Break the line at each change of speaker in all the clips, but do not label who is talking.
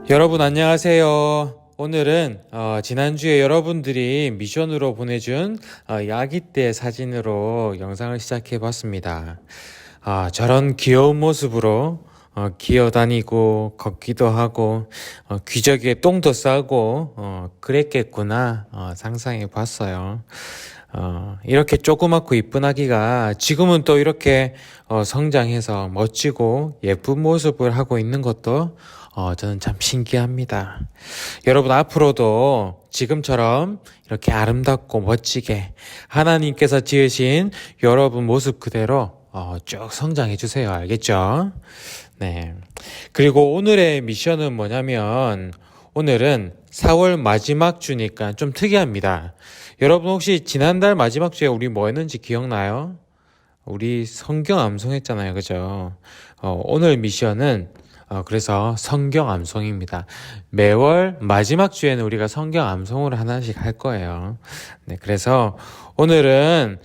여러분 안녕하세요. 오늘은 지난주에 여러분들이 미션으로 보내준 아기 때 사진으로 영상을 시작해 봤습니다. 저런 귀여운 모습으로 기어다니고 걷기도 하고 기저귀에 똥도 싸고 그랬겠구나 상상해 봤어요. 이렇게 조그맣고 이쁜 아기가 지금은 또 이렇게 성장해서 멋지고 예쁜 모습을 하고 있는 것도 저는 참 신기합니다. 여러분 앞으로도 지금처럼 이렇게 아름답고 멋지게 하나님께서 지으신 여러분 모습 그대로 쭉 성장해 주세요. 알겠죠? 네. 그리고 오늘의 미션은 뭐냐면 오늘은 4월 마지막 주니까 좀 특이합니다. 여러분 혹시 지난달 마지막 주에 우리 뭐 했는지 기억나요? 우리 성경 암송했잖아요. 그죠? 오늘 미션은 그래서 성경 암송입니다. 매월 마지막 주에는 우리가 성경 암송을 하나씩 할 거예요. 네, 그래서 오늘은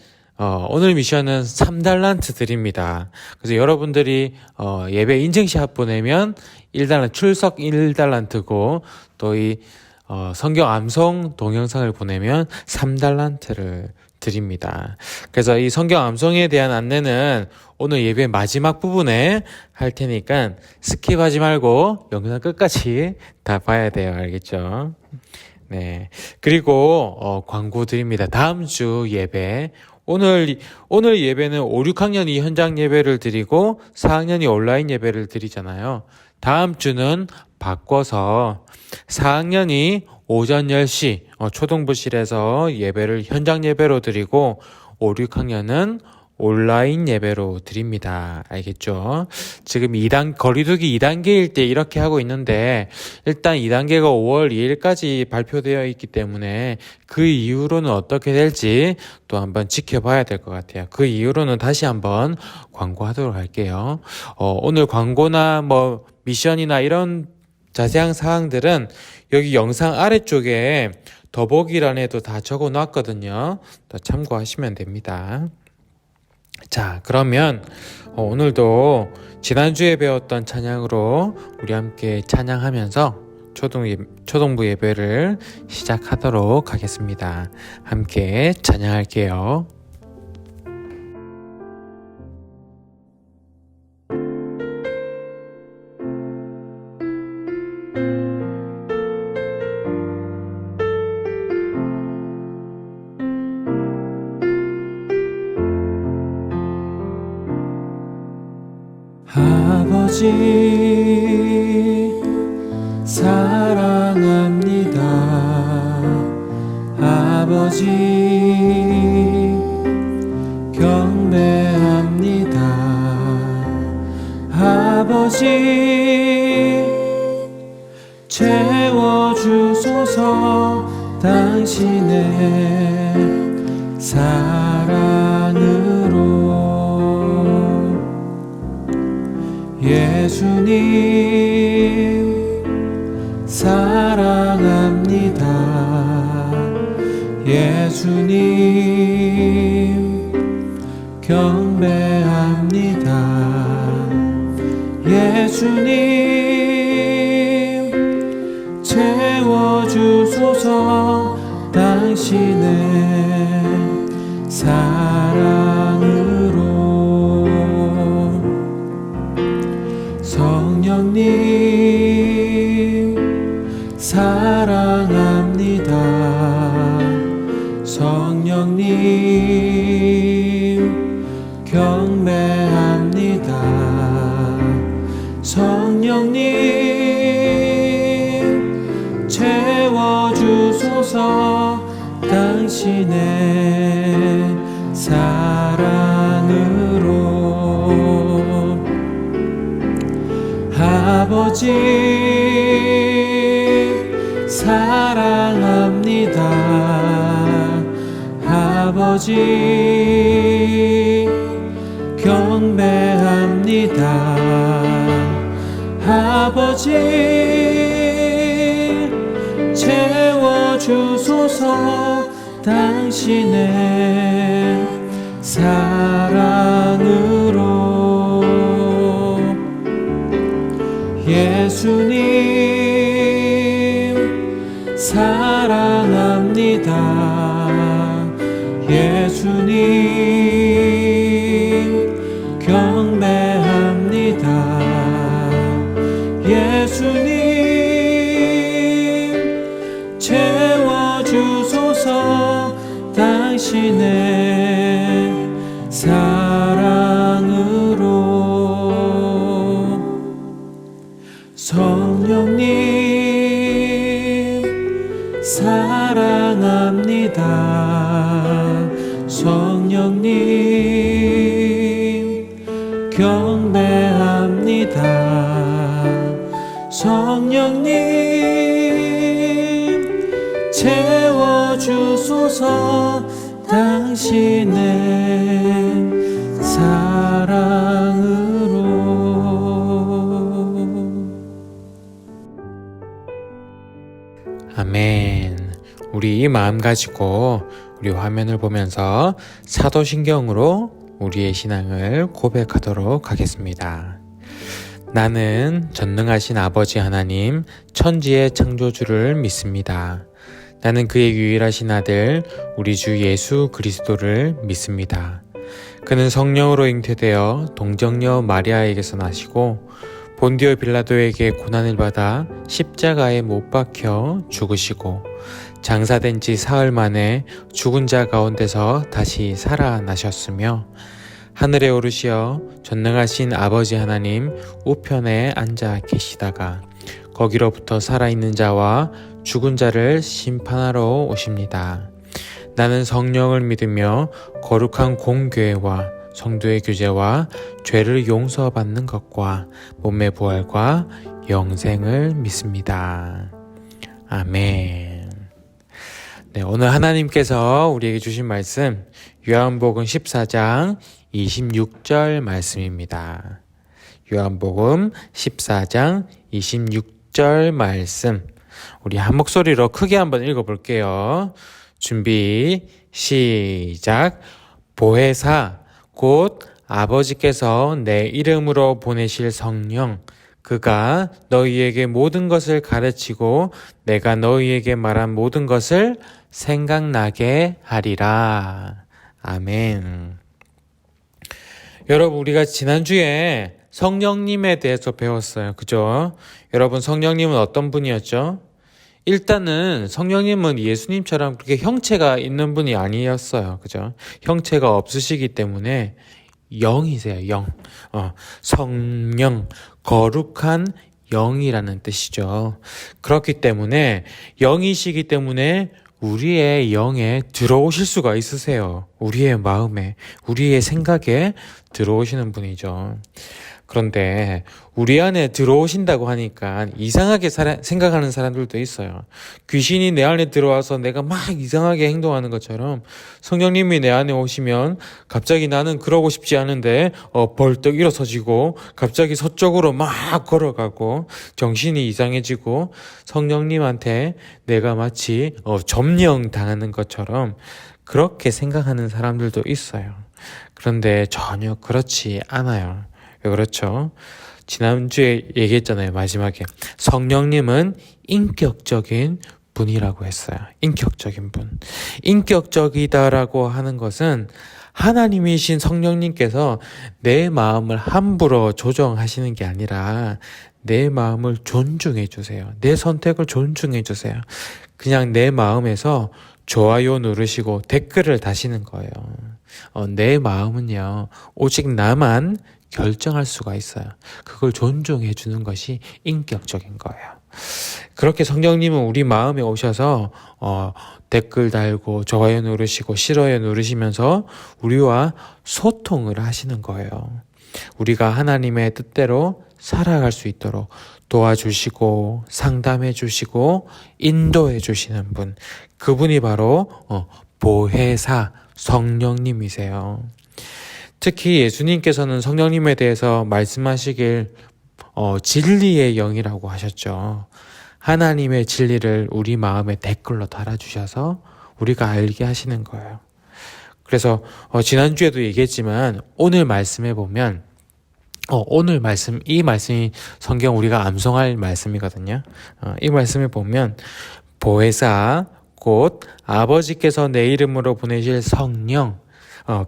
오늘 미션은 3달란트 드립니다. 그래서 여러분들이 예배 인증샷 보내면 1달란트, 출석 1달란트고 또 이 성경 암송 동영상을 보내면 3달란트를 드립니다. 그래서 이 성경 암송에 대한 안내는 오늘 예배 마지막 부분에 할 테니까 스킵하지 말고 영상 끝까지 다 봐야 돼요. 알겠죠? 네. 그리고 광고 드립니다. 다음 주 예배 오늘 예배는 5, 6학년이 현장 예배를 드리고 4학년이 온라인 예배를 드리잖아요. 다음 주는 바꿔서 4학년이 오전 10시 초등부실에서 예배를 현장 예배로 드리고 5, 6학년은 온라인 예배로 드립니다. 알겠죠? 지금 거리두기 2단계일 때 이렇게 하고 있는데 일단 2단계가 5월 2일까지 발표되어 있기 때문에 그 이후로는 어떻게 될지 또 한번 지켜봐야 될 것 같아요. 그 이후로는 다시 한번 광고하도록 할게요. 오늘 광고나 뭐 미션이나 이런 자세한 사항들은 여기 영상 아래쪽에 더보기란에도 다 적어 놨거든요. 더 참고하시면 됩니다. 자, 그러면 오늘도 지난주에 배웠던 찬양으로 우리 함께 찬양하면서 초등부 예배를 시작하도록 하겠습니다. 함께 찬양할게요. 아버지 사랑합니다. 아버지 경배합니다. 아버지 채워주소서 당신의 사랑으로. 예수님 사랑합니다. 예수님 경배합니다. 예수님 채워주소서 당신의 사랑으로. 성령님 사랑합니다. 성령님 경배합니다. 성령님 채워주소서 당신의 사랑으로. 아버지 사랑합니다. 아버지 경배합니다. 아버지 채워주소서 당신의 사랑으로. 예수님 경배합니다. 예수님 채워주소서. 당신의 사랑으로. 성령님 사랑합니다. 성령님 경배합니다. 성령님 채워주소서. 당신의 사랑으로. 아멘. 우리 이 마음 가지고 우리 화면을 보면서 사도신경으로 우리의 신앙을 고백하도록 하겠습니다. 나는 전능하신 아버지 하나님, 천지의 창조주를 믿습니다. 나는 그의 유일하신 아들, 우리 주 예수 그리스도를 믿습니다. 그는 성령으로 잉태되어 동정녀 마리아에게서 나시고 본디오 빌라도에게 고난을 받아 십자가에 못 박혀 죽으시고 장사된 지 사흘 만에 죽은 자 가운데서 다시 살아나셨으며 하늘에 오르시어 전능하신 아버지 하나님 우편에 앉아 계시다가 거기로부터 살아있는 자와 죽은 자를 심판하러 오십니다. 나는 성령을 믿으며 거룩한 공교회와 성도의 교제와 죄를 용서받는 것과 몸의 부활과 영생을 믿습니다. 아멘. 네, 오늘 하나님께서 우리에게 주신 말씀 요한복음 14장 26절 말씀입니다. 요한복음 14장 26절 말씀, 우리 한 목소리로 크게 한번 읽어볼게요. 준비 시작. 보혜사 곧 아버지께서 내 이름으로 보내실 성령, 그가 너희에게 모든 것을 가르치고 내가 너희에게 말한 모든 것을 생각나게 하리라. 아멘. 여러분, 우리가 지난주에 성령님에 대해서 배웠어요. 그죠? 여러분, 성령님은 어떤 분이었죠? 일단은 성령님은 예수님처럼 그렇게 형체가 있는 분이 아니었어요. 그죠? 형체가 없으시기 때문에 영이세요. 영. 성령, 거룩한 영이라는 뜻이죠. 그렇기 때문에 영이시기 때문에 우리의 영에 들어오실 수가 있으세요. 우리의 마음에, 우리의 생각에 들어오시는 분이죠. 그런데 우리 안에 들어오신다고 하니까 이상하게 생각하는 사람들도 있어요. 귀신이 내 안에 들어와서 내가 막 이상하게 행동하는 것처럼 성령님이 내 안에 오시면 갑자기 나는 그러고 싶지 않은데 벌떡 일어서지고 갑자기 서쪽으로 막 걸어가고 정신이 이상해지고 성령님한테 내가 마치 점령 당하는 것처럼 그렇게 생각하는 사람들도 있어요. 그런데 전혀 그렇지 않아요. 왜 그렇죠? 지난주에 얘기했잖아요. 마지막에 성령님은 인격적인 분이라고 했어요. 인격적인 분. 인격적이다라고 하는 것은 하나님이신 성령님께서 내 마음을 함부로 조정하시는 게 아니라 내 마음을 존중해 주세요. 내 선택을 존중해 주세요. 그냥 내 마음에서 좋아요 누르시고 댓글을 다시는 거예요. 내 마음은요, 오직 나만 결정할 수가 있어요. 그걸 존중해 주는 것이 인격적인 거예요. 그렇게 성령님은 우리 마음에 오셔서 댓글 달고 좋아요 누르시고 싫어요 누르시면서 우리와 소통을 하시는 거예요. 우리가 하나님의 뜻대로 살아갈 수 있도록 도와주시고 상담해 주시고 인도해 주시는 분, 그분이 바로 보혜사 성령님이세요. 특히 예수님께서는 성령님에 대해서 말씀하시길 진리의 영이라고 하셨죠. 하나님의 진리를 우리 마음에 댓글로 달아주셔서 우리가 알게 하시는 거예요. 그래서 지난주에도 얘기했지만 오늘 말씀에 보면 오늘 말씀, 이 말씀이 성경 우리가 암송할 말씀이거든요. 이 말씀에 보면 보혜사 곧 아버지께서 내 이름으로 보내실 성령,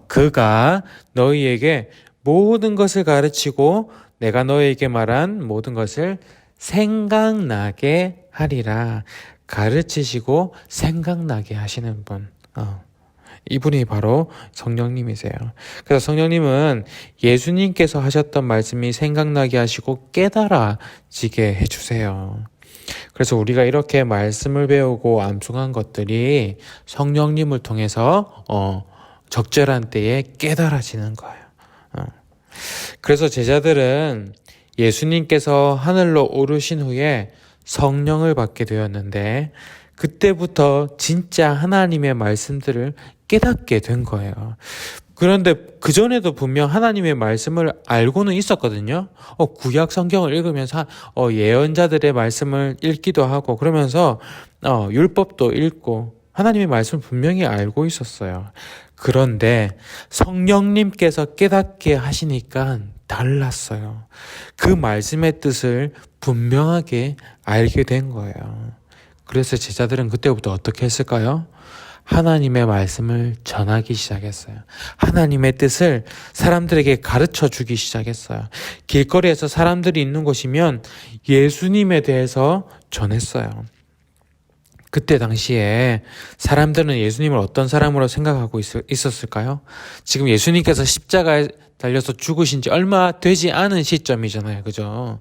그가 너희에게 모든 것을 가르치고 내가 너에게 말한 모든 것을 생각나게 하리라. 가르치시고 생각나게 하시는 분. 이분이 바로 성령님이세요. 그래서 성령님은 예수님께서 하셨던 말씀이 생각나게 하시고 깨달아지게 해주세요. 그래서 우리가 이렇게 말씀을 배우고 암송한 것들이 성령님을 통해서 적절한 때에 깨달아지는 거예요. 그래서 제자들은 예수님께서 하늘로 오르신 후에 성령을 받게 되었는데 그때부터 진짜 하나님의 말씀들을 깨닫게 된 거예요. 그런데 그전에도 분명 하나님의 말씀을 알고는 있었거든요. 구약 성경을 읽으면서 예언자들의 말씀을 읽기도 하고 그러면서 율법도 읽고 하나님의 말씀을 분명히 알고 있었어요. 그런데 성령님께서 깨닫게 하시니까 달랐어요. 그 말씀의 뜻을 분명하게 알게 된 거예요. 그래서 제자들은 그때부터 어떻게 했을까요? 하나님의 말씀을 전하기 시작했어요. 하나님의 뜻을 사람들에게 가르쳐 주기 시작했어요. 길거리에서 사람들이 있는 곳이면 예수님에 대해서 전했어요. 그때 당시에 사람들은 예수님을 어떤 사람으로 생각하고 있었을까요? 지금 예수님께서 십자가에 달려서 죽으신 지 얼마 되지 않은 시점이잖아요. 그죠?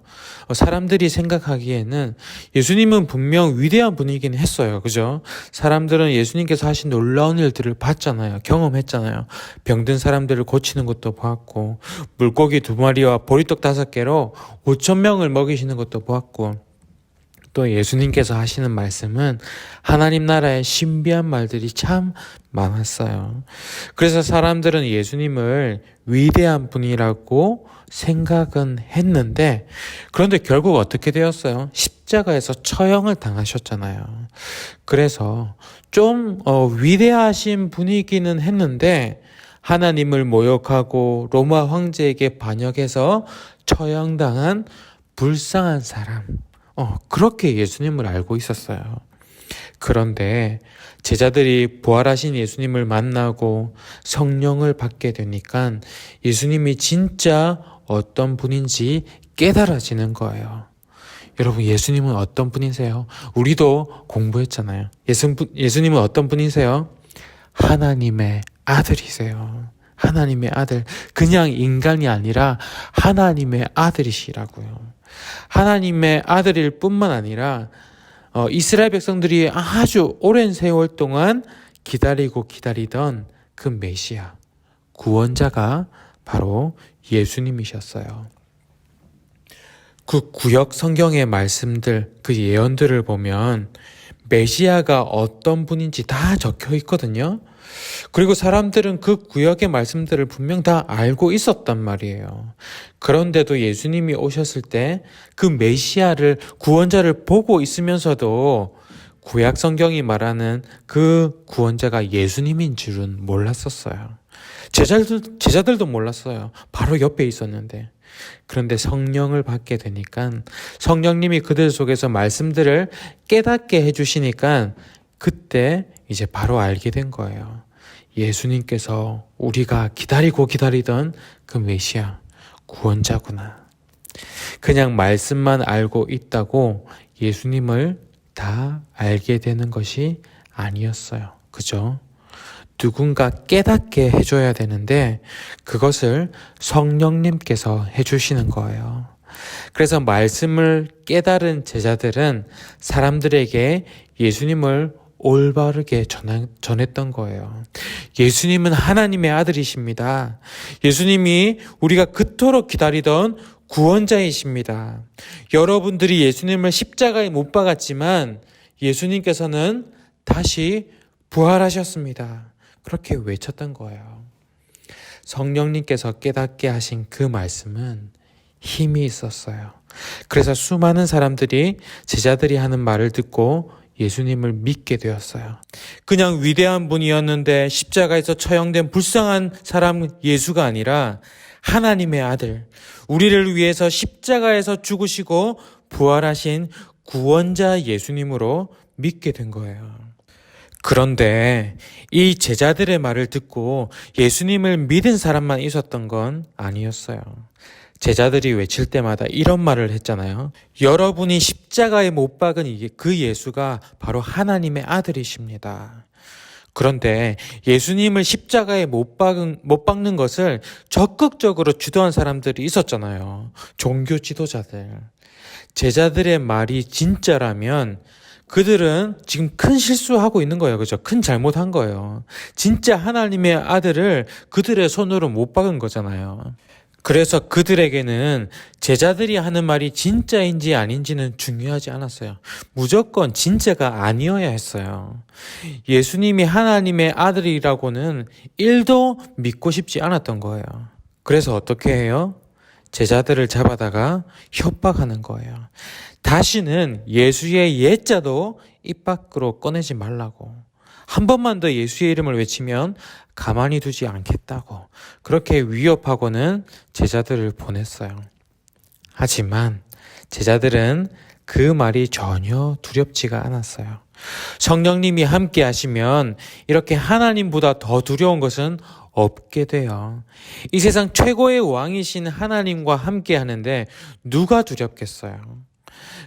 사람들이 생각하기에는 예수님은 분명 위대한 분이긴 했어요. 그죠? 사람들은 예수님께서 하신 놀라운 일들을 봤잖아요. 경험했잖아요. 병든 사람들을 고치는 것도 보았고, 물고기 2마리와 보리떡 5개로 5,000명을 먹이시는 것도 보았고, 또 예수님께서 하시는 말씀은 하나님 나라의 신비한 말들이 참 많았어요. 그래서 사람들은 예수님을 위대한 분이라고 생각은 했는데 그런데 결국 어떻게 되었어요? 십자가에서 처형을 당하셨잖아요. 그래서 좀 위대하신 분이기는 했는데 하나님을 모욕하고 로마 황제에게 반역해서 처형당한 불쌍한 사람. 그렇게 예수님을 알고 있었어요. 그런데 제자들이 부활하신 예수님을 만나고 성령을 받게 되니까 예수님이 진짜 어떤 분인지 깨달아지는 거예요. 여러분, 예수님은 어떤 분이세요? 우리도 공부했잖아요. 예수님은 어떤 분이세요? 하나님의 아들이세요. 하나님의 아들. 그냥 인간이 아니라 하나님의 아들이시라고요. 하나님의 아들일 뿐만 아니라 이스라엘 백성들이 아주 오랜 세월 동안 기다리던 그 메시아, 구원자가 바로 예수님이셨어요. 그 구약 성경의 말씀들, 그 예언들을 보면 메시아가 어떤 분인지 다 적혀 있거든요. 그리고 사람들은 그 구약의 말씀들을 분명 다 알고 있었단 말이에요. 그런데도 예수님이 오셨을 때 그 메시아를, 구원자를 보고 있으면서도 구약 성경이 말하는 그 구원자가 예수님인 줄은 몰랐었어요. 제자들도 몰랐어요. 바로 옆에 있었는데. 그런데 성령을 받게 되니까 성령님이 그들 속에서 말씀들을 깨닫게 해주시니까 그때 이제 바로 알게 된 거예요. 예수님께서 우리가 기다리던 그 메시아, 구원자구나. 그냥 말씀만 알고 있다고 예수님을 다 알게 되는 것이 아니었어요. 그죠? 누군가 깨닫게 해줘야 되는데 그것을 성령님께서 해주시는 거예요. 그래서 말씀을 깨달은 제자들은 사람들에게 예수님을 올바르게 전했던 거예요. 예수님은 하나님의 아들이십니다. 예수님이 우리가 그토록 기다리던 구원자이십니다. 여러분들이 예수님을 십자가에 못 박았지만 예수님께서는 다시 부활하셨습니다. 그렇게 외쳤던 거예요. 성령님께서 깨닫게 하신 그 말씀은 힘이 있었어요. 그래서 수많은 사람들이 제자들이 하는 말을 듣고 예수님을 믿게 되었어요. 그냥 위대한 분이었는데 십자가에서 처형된 불쌍한 사람 예수가 아니라 하나님의 아들, 우리를 위해서 십자가에서 죽으시고 부활하신 구원자 예수님으로 믿게 된 거예요. 그런데 이 제자들의 말을 듣고 예수님을 믿은 사람만 있었던 건 아니었어요. 제자들이 외칠 때마다 이런 말을 했잖아요. 여러분이 십자가에 못 박은 그 예수가 바로 하나님의 아들이십니다. 그런데 예수님을 십자가에 못 박는 것을 적극적으로 주도한 사람들이 있었잖아요. 종교 지도자들. 제자들의 말이 진짜라면 그들은 지금 큰 실수하고 있는 거예요. 그죠? 큰 잘못한 거예요. 진짜 하나님의 아들을 그들의 손으로 못 박은 거잖아요. 그래서 그들에게는 제자들이 하는 말이 진짜인지 아닌지는 중요하지 않았어요. 무조건 진짜가 아니어야 했어요. 예수님이 하나님의 아들이라고는 1도 믿고 싶지 않았던 거예요. 그래서 어떻게 해요? 제자들을 잡아다가 협박하는 거예요. 다시는 예수의 예자도 입 밖으로 꺼내지 말라고. 한 번만 더 예수의 이름을 외치면 가만히 두지 않겠다고. 그렇게 위협하고는 제자들을 보냈어요. 하지만 제자들은 그 말이 전혀 두렵지가 않았어요. 성령님이 함께 하시면 이렇게 하나님보다 더 두려운 것은 없게 돼요. 이 세상 최고의 왕이신 하나님과 함께 하는데 누가 두렵겠어요?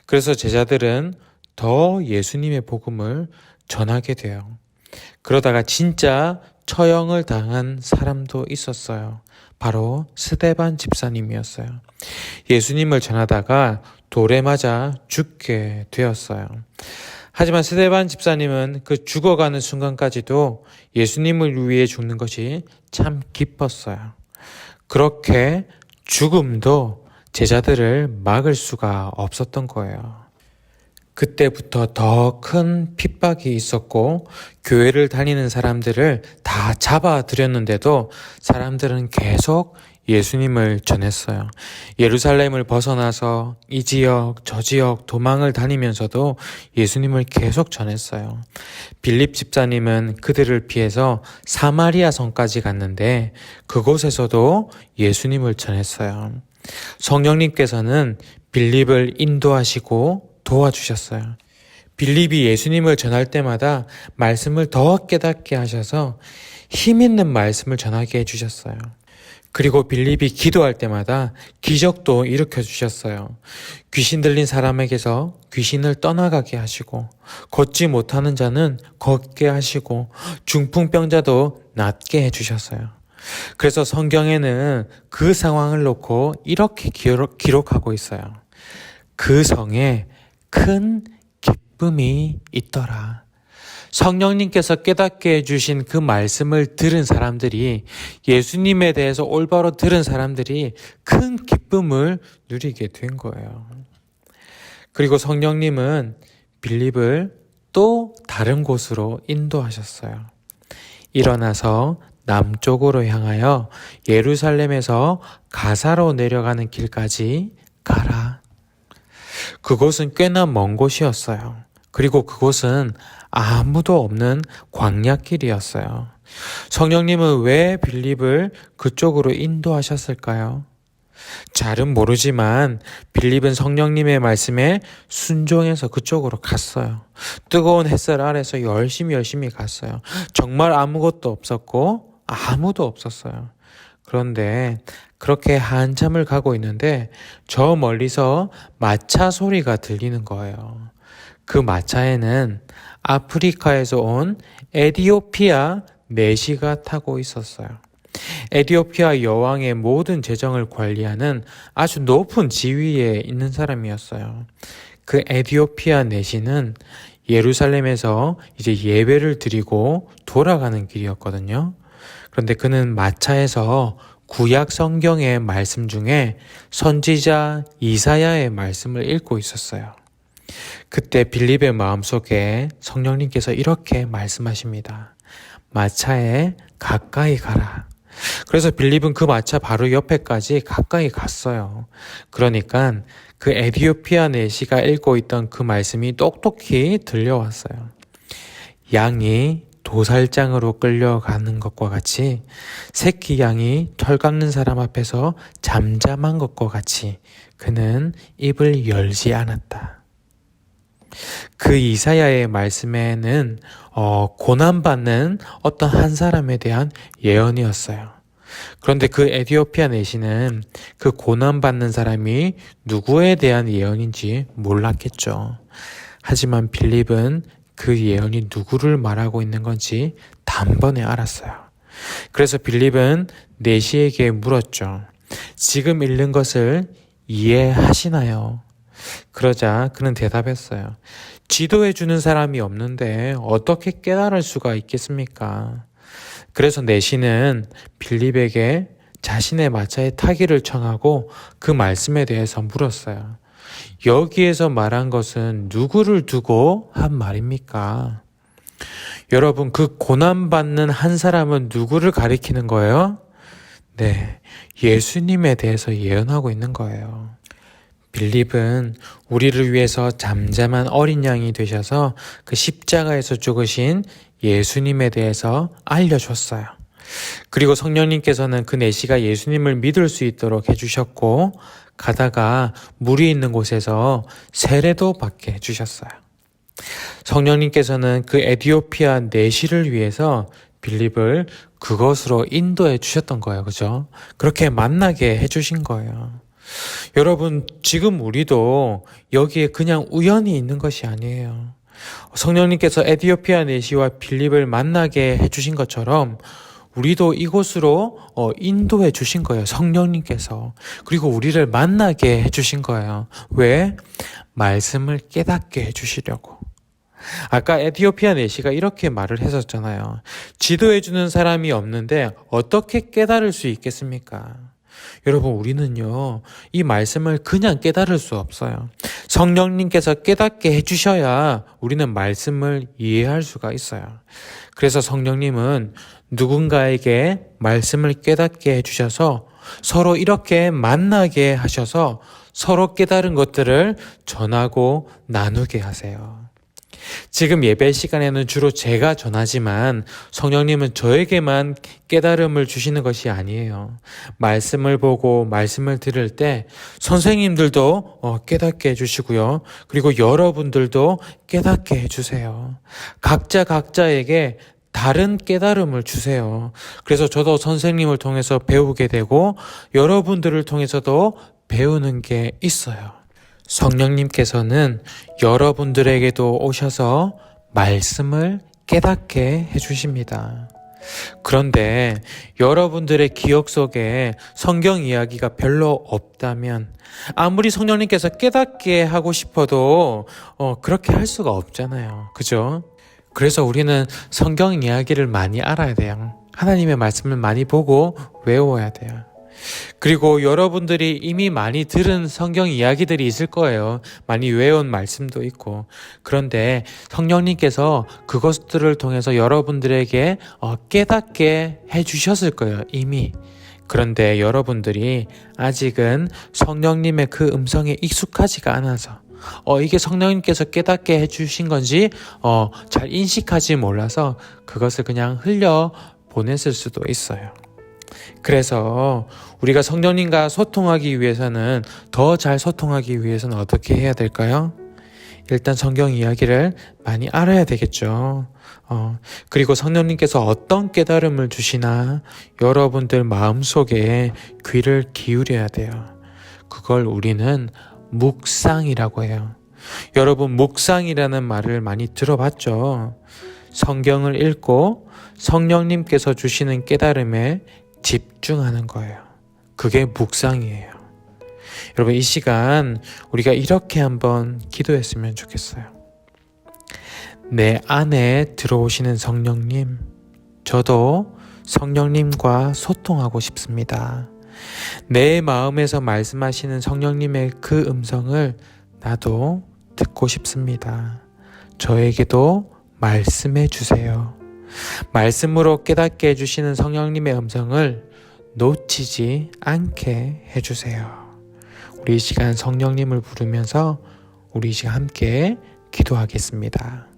그래서 제자들은 더 예수님의 복음을 전하게 돼요. 그러다가 진짜 처형을 당한 사람도 있었어요. 바로 스데반 집사님이었어요. 예수님을 전하다가 돌에 맞아 죽게 되었어요. 하지만 스데반 집사님은 그 죽어가는 순간까지도 예수님을 위해 죽는 것이 참 기뻤어요. 그렇게 죽음도 제자들을 막을 수가 없었던 거예요. 그때부터 더 큰 핍박이 있었고 교회를 다니는 사람들을 다 잡아들였는데도 사람들은 계속 예수님을 전했어요. 예루살렘을 벗어나서 이 지역 저 지역 도망을 다니면서도 예수님을 계속 전했어요. 빌립 집사님은 그들을 피해서 사마리아 성까지 갔는데 그곳에서도 예수님을 전했어요. 성령님께서는 빌립을 인도하시고 도와주셨어요. 빌립이 예수님을 전할 때마다 말씀을 더 깨닫게 하셔서 힘 있는 말씀을 전하게 해주셨어요. 그리고 빌립이 기도할 때마다 기적도 일으켜 주셨어요. 귀신 들린 사람에게서 귀신을 떠나가게 하시고 걷지 못하는 자는 걷게 하시고 중풍병자도 낫게 해주셨어요. 그래서 성경에는 그 상황을 놓고 이렇게 기록하고 있어요. 그 성에 큰 기쁨이 있더라. 성령님께서 깨닫게 해주신 그 말씀을 들은 사람들이, 예수님에 대해서 올바로 들은 사람들이 큰 기쁨을 누리게 된 거예요. 그리고 성령님은 빌립을 또 다른 곳으로 인도하셨어요. 일어나서 남쪽으로 향하여 예루살렘에서 가사로 내려가는 길까지 가라. 그곳은 꽤나 먼 곳이었어요. 그리고 그곳은 아무도 없는 광야길이었어요. 성령님은 왜 빌립을 그쪽으로 인도하셨을까요? 잘은 모르지만 빌립은 성령님의 말씀에 순종해서 그쪽으로 갔어요. 뜨거운 햇살 아래서 열심히 갔어요. 정말 아무것도 없었고 아무도 없었어요. 그런데 그렇게 한참을 가고 있는데 저 멀리서 마차 소리가 들리는 거예요. 그 마차에는 아프리카에서 온 에디오피아 내시가 타고 있었어요. 에디오피아 여왕의 모든 재정을 관리하는 아주 높은 지위에 있는 사람이었어요. 그 에디오피아 내시는 예루살렘에서 이제 예배를 드리고 돌아가는 길이었거든요. 그런데 그는 마차에서 구약 성경의 말씀 중에 선지자 이사야의 말씀을 읽고 있었어요. 그때 빌립의 마음속에 성령님께서 이렇게 말씀하십니다. 마차에 가까이 가라. 그래서 빌립은 그 마차 바로 옆에까지 가까이 갔어요. 그러니까 그 에디오피아 내시가 읽고 있던 그 말씀이 똑똑히 들려왔어요. 양이 도살장으로 끌려가는 것과 같이 새끼 양이 털 깎는 사람 앞에서 잠잠한 것과 같이 그는 입을 열지 않았다. 그 이사야의 말씀에는 고난받는 어떤 한 사람에 대한 예언이었어요. 그런데 그 에디오피아 내시는 그 고난받는 사람이 누구에 대한 예언인지 몰랐겠죠. 하지만 빌립은 그 예언이 누구를 말하고 있는 건지 단번에 알았어요. 그래서 빌립은 내시에게 물었죠. 지금 읽는 것을 이해하시나요? 그러자 그는 대답했어요. 지도해주는 사람이 없는데 어떻게 깨달을 수가 있겠습니까? 그래서 내시는 빌립에게 자신의 마차에 타기를 청하고 그 말씀에 대해서 물었어요. 여기에서 말한 것은 누구를 두고 한 말입니까? 여러분, 그 고난받는 한 사람은 누구를 가리키는 거예요? 네, 예수님에 대해서 예언하고 있는 거예요. 빌립은 우리를 위해서 잠잠한 어린 양이 되셔서 그 십자가에서 죽으신 예수님에 대해서 알려줬어요. 그리고 성령님께서는 그 내시가 예수님을 믿을 수 있도록 해주셨고 가다가 물이 있는 곳에서 세례도 받게 해주셨어요. 성령님께서는 그 에디오피아 내시를 위해서 빌립을 그것으로 인도해 주셨던 거예요. 그죠? 그렇게 만나게 해주신 거예요. 여러분, 지금 우리도 여기에 그냥 우연히 있는 것이 아니에요. 성령님께서 에디오피아 내시와 빌립을 만나게 해주신 것처럼 우리도 이곳으로 인도해 주신 거예요. 성령님께서. 그리고 우리를 만나게 해주신 거예요. 왜? 말씀을 깨닫게 해주시려고. 아까 에티오피아 내시가 이렇게 말을 했었잖아요. 지도해주는 사람이 없는데 어떻게 깨달을 수 있겠습니까? 여러분, 우리는요, 이 말씀을 그냥 깨달을 수 없어요. 성령님께서 깨닫게 해주셔야 우리는 말씀을 이해할 수가 있어요. 그래서 성령님은 누군가에게 말씀을 깨닫게 해주셔서 서로 이렇게 만나게 하셔서 서로 깨달은 것들을 전하고 나누게 하세요. 지금 예배 시간에는 주로 제가 전하지만 성령님은 저에게만 깨달음을 주시는 것이 아니에요. 말씀을 보고 말씀을 들을 때 선생님들도 깨닫게 해주시고요. 그리고 여러분들도 깨닫게 해주세요. 각자에게 다른 깨달음을 주세요. 그래서 저도 선생님을 통해서 배우게 되고 여러분들을 통해서도 배우는 게 있어요. 성령님께서는 여러분들에게도 오셔서 말씀을 깨닫게 해주십니다. 그런데 여러분들의 기억 속에 성경 이야기가 별로 없다면 아무리 성령님께서 깨닫게 하고 싶어도 그렇게 할 수가 없잖아요. 그죠? 그래서 우리는 성경 이야기를 많이 알아야 돼요. 하나님의 말씀을 많이 보고 외워야 돼요. 그리고 여러분들이 이미 많이 들은 성경 이야기들이 있을 거예요. 많이 외운 말씀도 있고. 그런데 성령님께서 그것들을 통해서 여러분들에게 깨닫게 해주셨을 거예요. 이미. 그런데 여러분들이 아직은 성령님의 그 음성에 익숙하지가 않아서 이게 성령님께서 깨닫게 해주신 건지 잘 인식하지 몰라서 그것을 그냥 흘려 보냈을 수도 있어요. 그래서 우리가 성령님과 소통하기 위해서는 더 잘 소통하기 위해서는 어떻게 해야 될까요? 일단 성경 이야기를 많이 알아야 되겠죠. 그리고 성령님께서 어떤 깨달음을 주시나 여러분들 마음속에 귀를 기울여야 돼요. 그걸 우리는 묵상이라고 해요. 여러분, 묵상이라는 말을 많이 들어봤죠? 성경을 읽고 성령님께서 주시는 깨달음에 집중하는 거예요. 그게 묵상이에요. 여러분, 이 시간 우리가 이렇게 한번 기도했으면 좋겠어요. 내 안에 들어오시는 성령님, 저도 성령님과 소통하고 싶습니다. 내 마음에서 말씀하시는 성령님의 그 음성을 나도 듣고 싶습니다. 저에게도 말씀해 주세요. 말씀으로 깨닫게 해주시는 성령님의 음성을 놓치지 않게 해주세요. 우리 이 시간 성령님을 부르면서 우리 이 시간 함께 기도하겠습니다.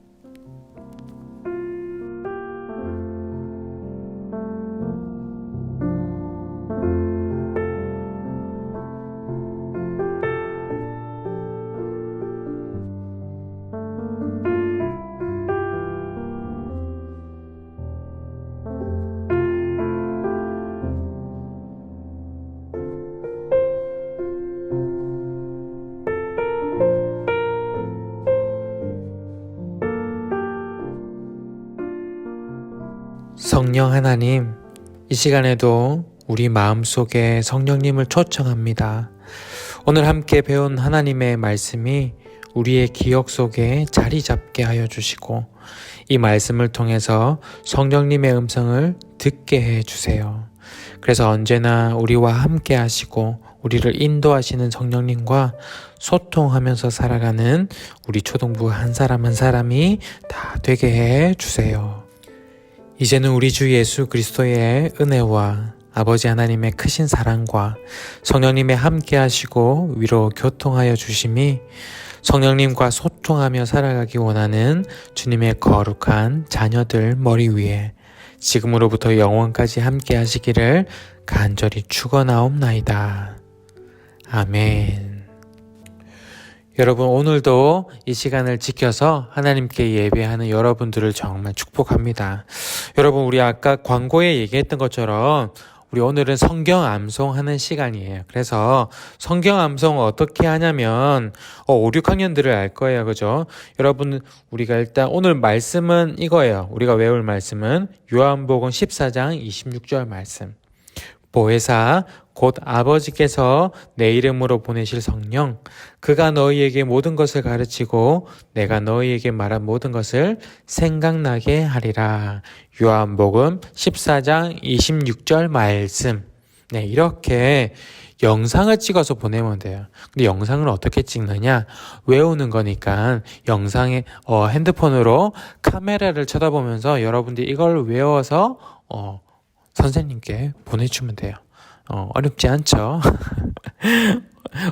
성령 하나님, 이 시간에도 우리 마음속에 성령님을 초청합니다. 오늘 함께 배운 하나님의 말씀이 우리의 기억 속에 자리 잡게 하여 주시고 이 말씀을 통해서 성령님의 음성을 듣게 해 주세요. 그래서 언제나 우리와 함께 하시고 우리를 인도하시는 성령님과 소통하면서 살아가는 우리 초동부 한 사람 한 사람이 다 되게 해 주세요. 이제는 우리 주 예수 그리스도의 은혜와 아버지 하나님의 크신 사랑과 성령님의 함께 하시고 위로 교통하여 주심이 성령님과 소통하며 살아가기 원하는 주님의 거룩한 자녀들 머리 위에 지금으로부터 영원까지 함께 하시기를 간절히 축원하옵나이다. 아멘. 여러분, 오늘도 이 시간을 지켜서 하나님께 예배하는 여러분들을 정말 축복합니다. 여러분, 우리 아까 광고에 얘기했던 것처럼 우리 오늘은 성경 암송하는 시간이에요. 그래서 성경 암송을 어떻게 하냐면 5, 6학년들을 알 거예요. 그죠? 여러분, 우리가 일단 오늘 말씀은 이거예요. 우리가 외울 말씀은 요한복음 14장 26절 말씀. 보혜사 곧 아버지께서 내 이름으로 보내실 성령, 그가 너희에게 모든 것을 가르치고 내가 너희에게 말한 모든 것을 생각나게 하리라. 요한복음 14장 26절 말씀. 네, 이렇게 영상을 찍어서 보내면 돼요. 근데 영상을 어떻게 찍느냐? 외우는 거니까 영상에 핸드폰으로 카메라를 쳐다보면서 여러분들이 이걸 외워서 선생님께 보내주면 돼요. 어렵지 않죠?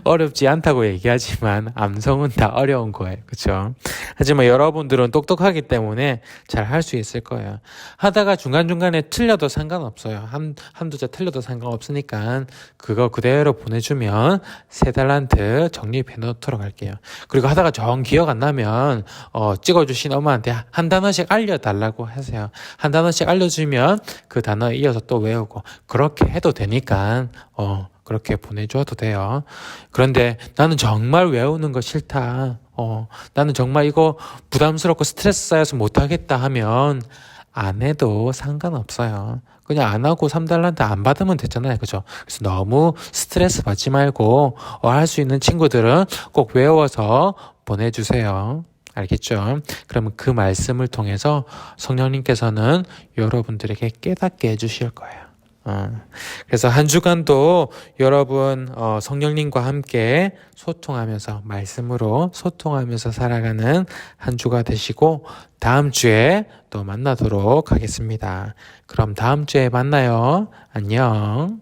어렵지 않다고 얘기하지만 암송은 다 어려운 거예요. 그렇죠? 하지만 여러분들은 똑똑하기 때문에 잘 할 수 있을 거예요. 하다가 중간중간에 틀려도 상관없어요. 한두 자 틀려도 상관없으니까 그거 그대로 보내주면 3달란트 적립해 놓도록 할게요. 그리고 하다가 정 기억 안 나면 찍어주신 엄마한테 한 단어씩 알려달라고 하세요. 한 단어씩 알려주면 그 단어 이어서 또 외우고 그렇게 해도 되니까 그렇게 보내줘도 돼요. 그런데 나는 정말 외우는 거 싫다. 나는 정말 이거 부담스럽고 스트레스 쌓여서 못하겠다 하면 안 해도 상관없어요. 그냥 안 하고 3달란트 안 받으면 되잖아요. 그죠? 그래서 너무 스트레스 받지 말고 할 수 있는 친구들은 꼭 외워서 보내주세요. 알겠죠? 그러면 그 말씀을 통해서 성령님께서는 여러분들에게 깨닫게 해주실 거예요. 그래서 한 주간도 여러분 성령님과 함께 소통하면서 말씀으로 소통하면서 살아가는 한 주가 되시고 다음 주에 또 만나도록 하겠습니다. 그럼 다음 주에 만나요. 안녕.